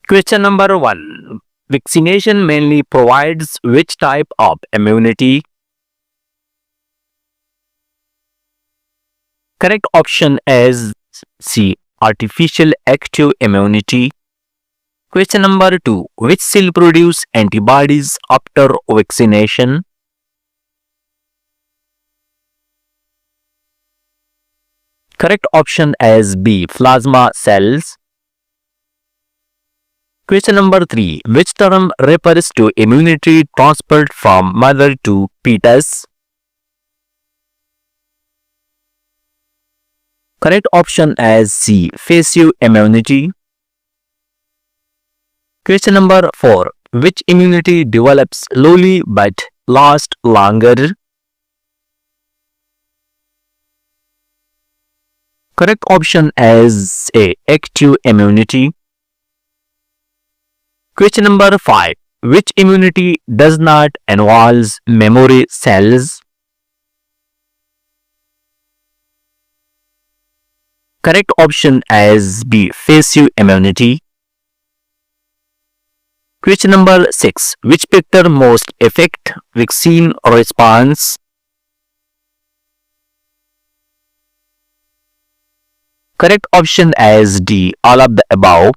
Question number 1. Vaccination mainly provides which type of immunity? Correct option is C. Artificial active immunity. Question number 2. Which cell produce antibodies after vaccination? Correct option is B. Plasma cells. Question number 3. Which term refers to immunity transferred from mother to fetus? Correct option is C. Passive immunity. Question number 4. Which immunity develops slowly but lasts longer? Correct option is A. Active immunity. Question number 5. Which immunity does not involve memory cells? Correct option is B. Passive immunity. Question number 6. Which factor most affect vaccine response? Correct option is D. All of the above.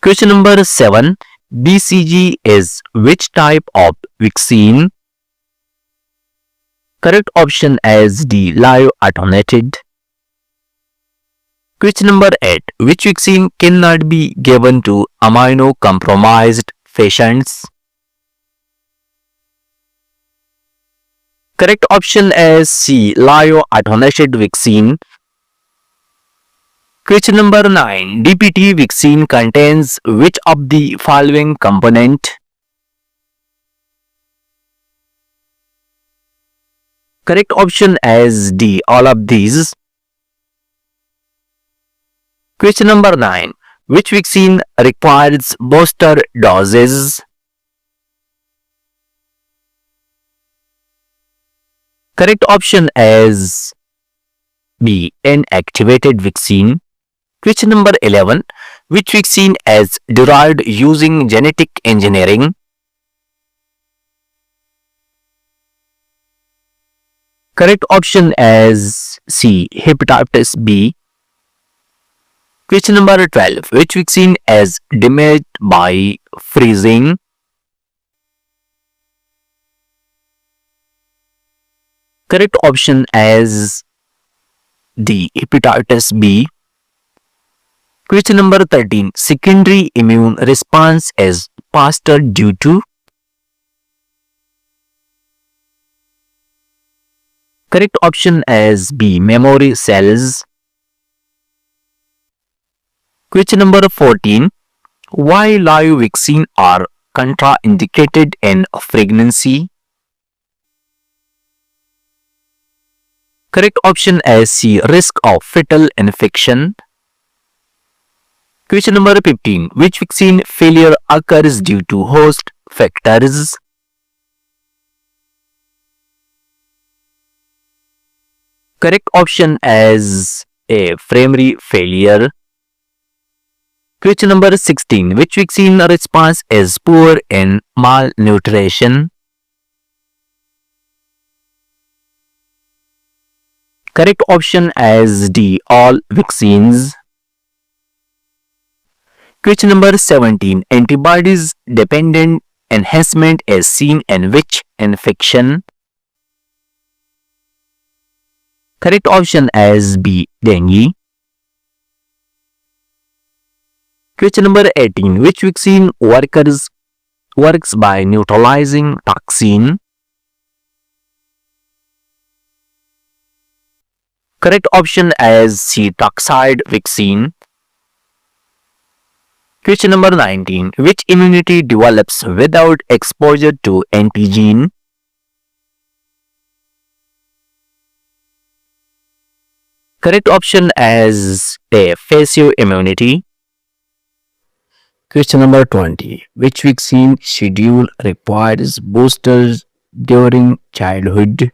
Question number 7. BCG is which type of vaccine? Correct option is D. Live attenuated. Question number 8. Which vaccine cannot be given to immunocompromised patients? Correct option is C. Live attenuated vaccine. Question number 9. DPT vaccine contains which of the following component? Correct option is D. All of these. Question number 9. Which vaccine requires booster doses? Correct option is B. Inactivated vaccine. Question number 11. Which vaccine is derived using genetic engineering? Correct option is C. Hepatitis B. Question number 12. Which vaccine is damaged by freezing? Correct option is D. Hepatitis B. Question number 13. Secondary immune response is faster due to? Correct option is B. Memory cells. Question number 14. Why live vaccine are contraindicated in pregnancy? Correct option is C. Risk of fetal infection. Question number 15. Which vaccine failure occurs due to host factors? Correct option is A. Primary failure. Question number 16. Which vaccine response is poor in malnutrition? Correct option is D. All vaccines. Question number 17. Antibodies dependent enhancement is seen in which infection? Correct option is B. Dengue. Question number 18. Which vaccine works by neutralizing toxin? Correct option is C. Toxide vaccine. Question number 19. Which immunity develops without exposure to antigen? Correct option is A. Passive immunity. Question number 20. Which vaccine schedule requires boosters during childhood?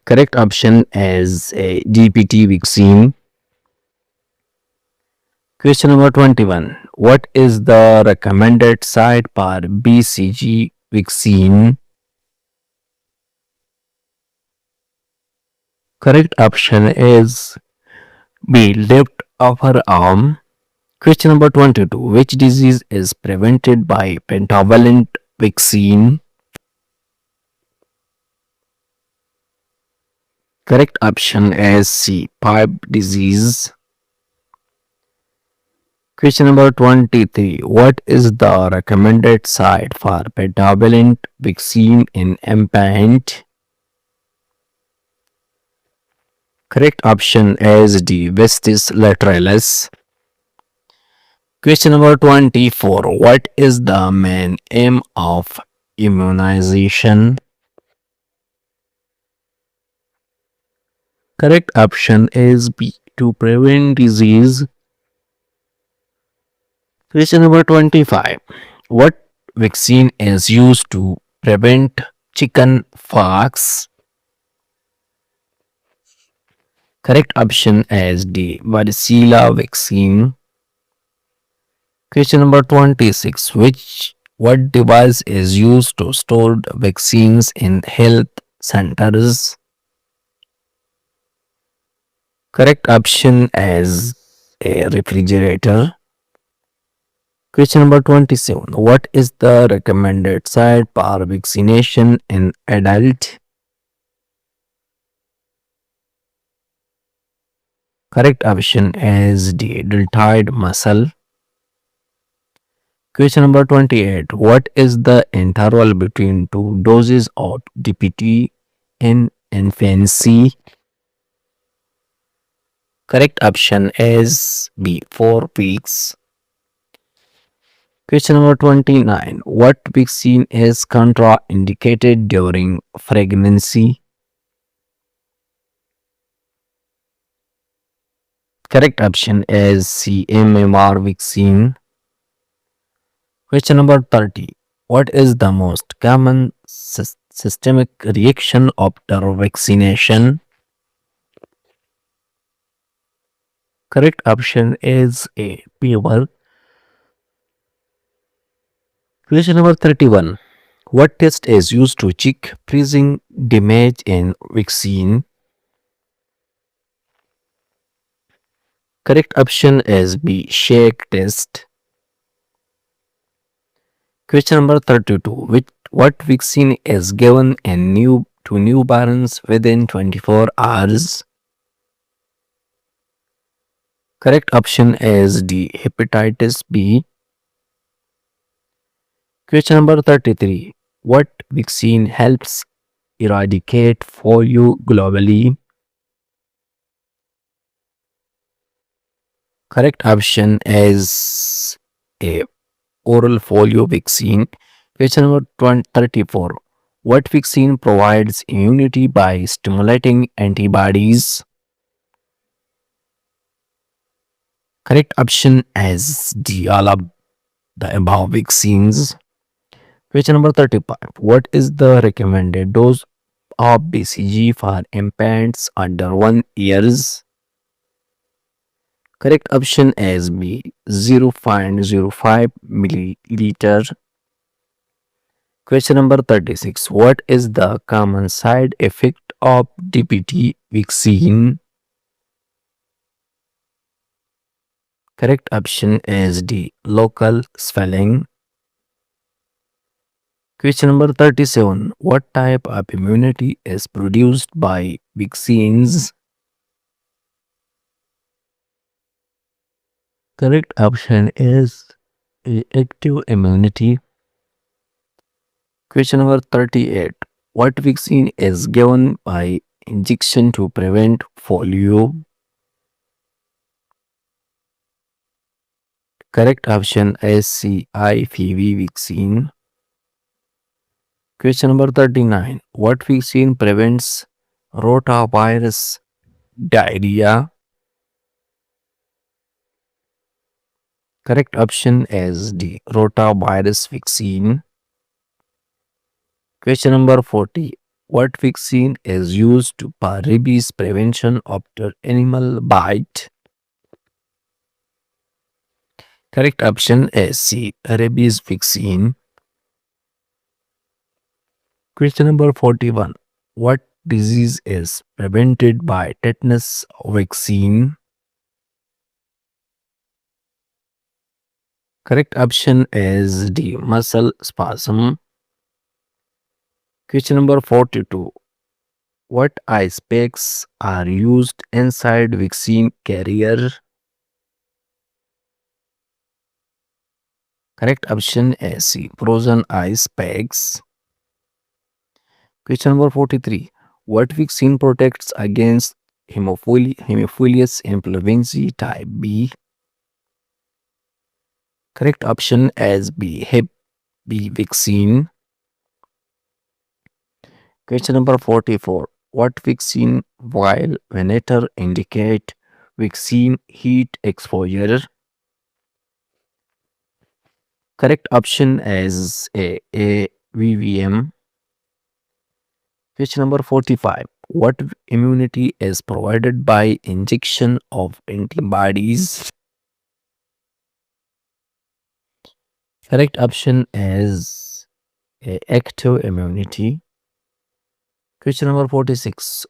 Correct option is a DPT vaccine. Question number 21. What is the recommended site for BCG vaccine? Correct option is B. Left upper arm. Question number 22. Which disease is prevented by pentavalent vaccine? Correct option is C. Pipe disease. Question number 23. What is the recommended site for pentavalent vaccine in infant? Correct option is D. Vestis lateralis. Question number 24. What is the main aim of immunization? Correct option is B. To prevent disease. Question number 25. What vaccine is used to prevent chicken pox? Correct option is D. Varicella vaccine. Question number 26. What device is used to store vaccines in health centers? Correct option is a refrigerator. Question number 27. What is the recommended site for vaccination in adult? Correct option is D. Deltoid muscle. Question number 28. What is the interval between two doses of DPT in infancy? Correct option is B. 4 weeks. Question number 29. What vaccine is contraindicated during pregnancy? Correct option is C. MMR vaccine. Question number 30. What is the most common systemic reaction after vaccination? Correct option is A. Fever. Question number 31. What test is used to check freezing damage in vaccine? Correct option is B. Shake test. Question number 32. What vaccine is given to newborns within 24 hours? Correct option is D. Hepatitis B. Question number 33. What vaccine helps eradicate polio globally? Correct option is A. Oral polio vaccine. Question number 34. What vaccine provides immunity by stimulating antibodies? Correct option is D. All of the above vaccines. Question number 35. What is the recommended dose of BCG for infants under 1 years? Correct option is B. 0.05 milliliter. Question number 36. What is the common side effect of DPT vaccine? Correct option is D. Local swelling. Question number 37. What type of immunity is produced by vaccines? Correct option is A. Active immunity. Question number 38. What vaccine is given by injection to prevent polio? Correct option is C. IPV vaccine. Question number 39. What vaccine prevents rotavirus diarrhea? Correct option is D. Rotavirus vaccine. Question number 40. What vaccine is used for rabies prevention after animal bite? Correct option is C. Rabies vaccine. Question number 41. What disease is prevented by tetanus vaccine? Correct option is D. Muscle spasm. Question number 42. What ice packs are used inside vaccine carrier? Correct option is C. Frozen ice packs. Question number 43. What vaccine protects against Hemophilus influenzae type B? Correct option is B. Hep B vaccine. Question number 44. What vaccine while venator indicate vaccine heat exposure? Correct option is A VVM. Question number 45. What immunity is provided by injection of antibodies? Correct option is A active immunity. Question number 46.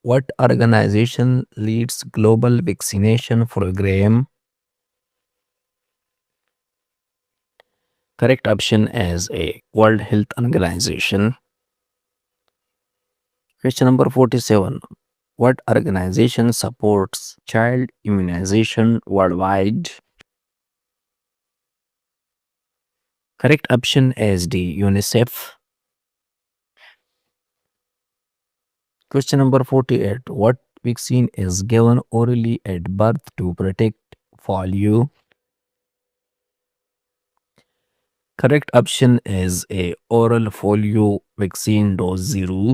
What organization leads global vaccination program? Correct option is A. World Health Organization. Question number 47. What organization supports child immunization worldwide? Correct option is D. UNICEF. Question number 48. What vaccine is given orally at birth to protect polio? Correct option is A. Oral polio vaccine dose 0.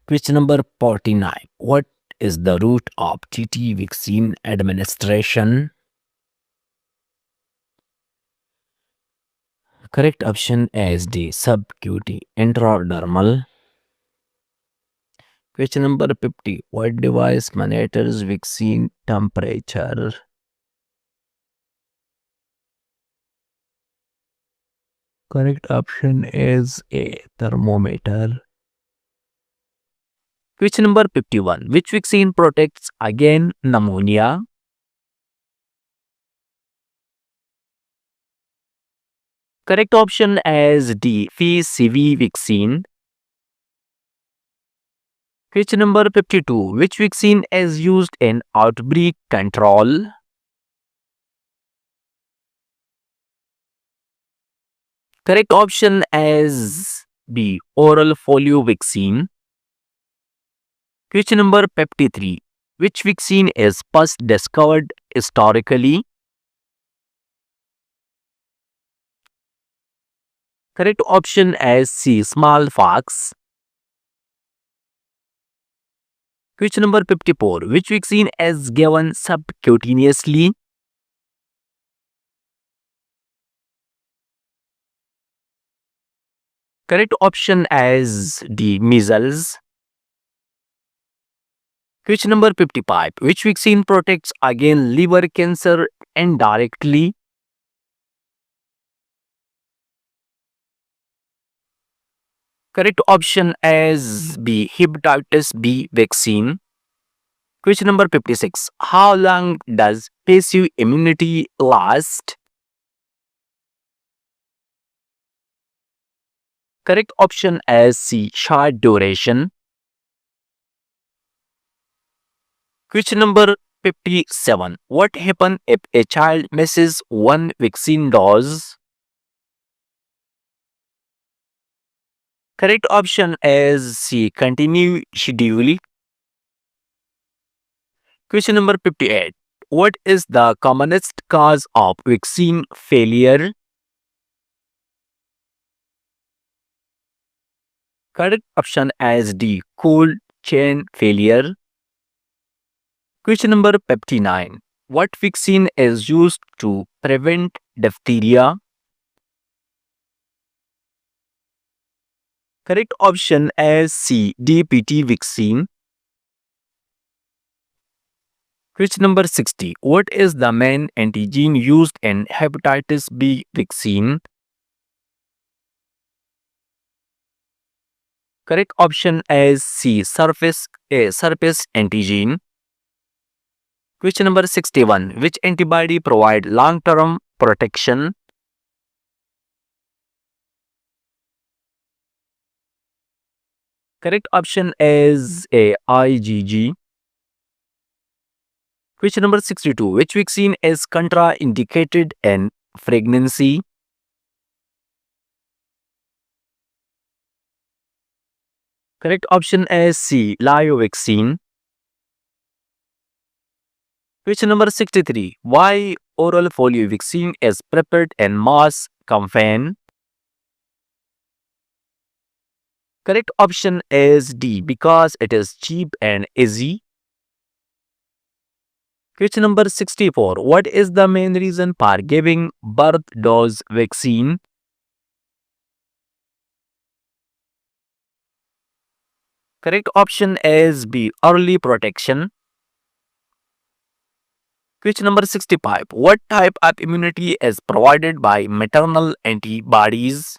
Question number 49. What is the route of TT vaccine administration? Correct option is D. Subcutaneous intradermal. Question number 50. What device monitors vaccine temperature? Correct option is A. Thermometer. Question number 51. Which vaccine protects against pneumonia? Correct option is D. PCV vaccine. Question number 52. Which vaccine is used in outbreak control? Correct option is B. Oral polio vaccine. Question number 53. Which vaccine is first discovered historically? Correct option is C. Smallpox. Question number 54. Which vaccine is given subcutaneously? Correct option is D. Measles. Question number 55. Which vaccine protects against liver cancer indirectly? Correct option is B. Hepatitis B vaccine. Question number 56. How long does passive immunity last? Correct option is C. Short duration. Question number 57. What happens if a child misses one vaccine dose? Correct option is C. Continue schedule. Question number 58. What is the commonest cause of vaccine failure? Correct option is D. Cold chain failure. Question number 59. What vaccine is used to prevent diphtheria? Correct option is C. DPT vaccine. Question number 60. What is the main antigen used in hepatitis B vaccine? Correct option is C. Surface antigen. Question number 61. Which antibody provide long-term protection? Correct option is A. IgG. Question number 62. Which vaccine is contraindicated in pregnancy? Correct option is C. Live vaccine. Question number 63. Why oral polio vaccine is prepared in mass campaign? Correct option is D. Because it is cheap and easy. Question number 64. What is the main reason for giving birth dose vaccine? Correct option is B. Early protection. Question number 65. What type of immunity is provided by maternal antibodies?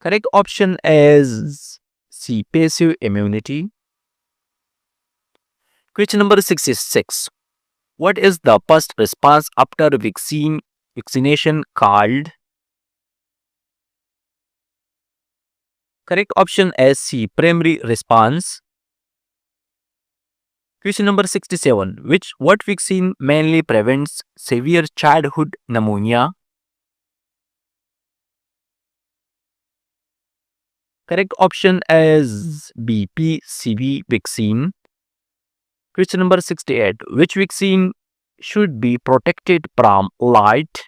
Correct option is C. Passive immunity. Question number 66. What is the first response after vaccination called? Correct option is C. Primary response. Question number 67. What vaccine mainly prevents severe childhood pneumonia? Correct option is B. PCV vaccine. Question number 68. Which vaccine should be protected from light?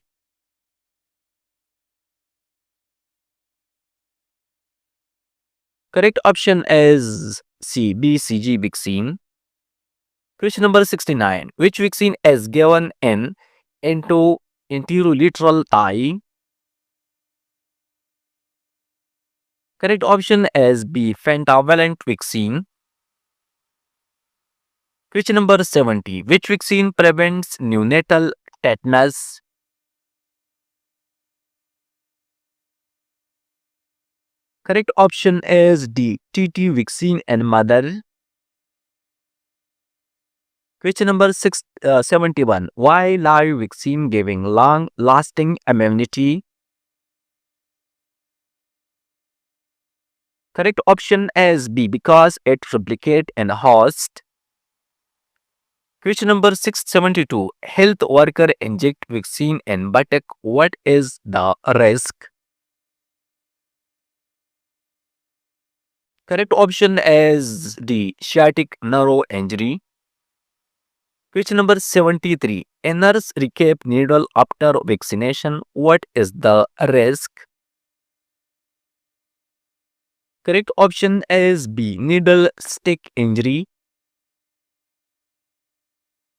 Correct option is C. BCG vaccine. Question number 69. Which vaccine is given in enterolateral eye? Correct option is B. Pentavalent vaccine. Question number 70. Which vaccine prevents neonatal tetanus? Correct option is D. TT vaccine and mother. Question number 71. Why live vaccine giving long-lasting immunity? Correct option is B. Because it replicate in host. Question number 672. Health worker inject vaccine in buttock. What is the risk? Correct option is D. Sciatic nerve injury. Question number 73. A nurse recap needle after vaccination. What is the risk? Correct option is B. Needle stick injury.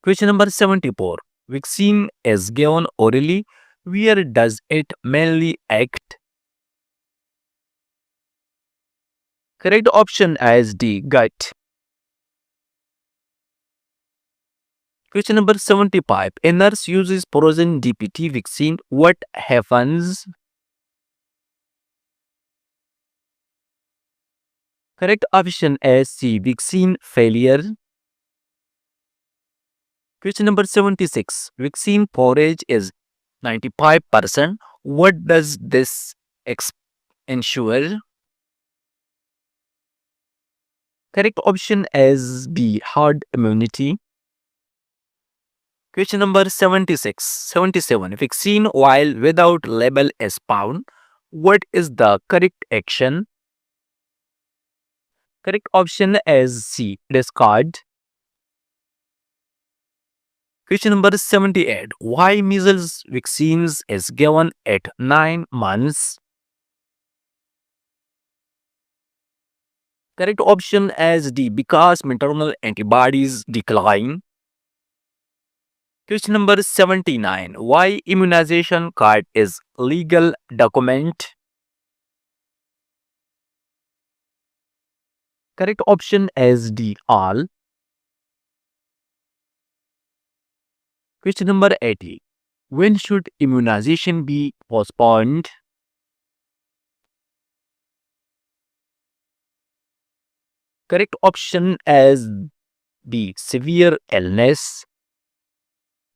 Question number 74. Vaccine is given orally. Where does it mainly act? Correct option is D. Gut. Question number 75. A nurse uses frozen DPT vaccine. What happens? Correct option is C. Vaccine failure. Question number 76. Vaccine coverage is 95%. What does this ensure? Correct option is B. Herd immunity. Question number 76. 77. Vaccine while without label is found. What is the correct action? Correct option is C. Discard. Question number 78. Why measles vaccines is given at 9 months? Correct option is D. Because maternal antibodies decline. Question number 79. Why immunization card is legal document? Correct option is D, all. Question number 80. When should immunization be postponed? Correct option is B, severe illness.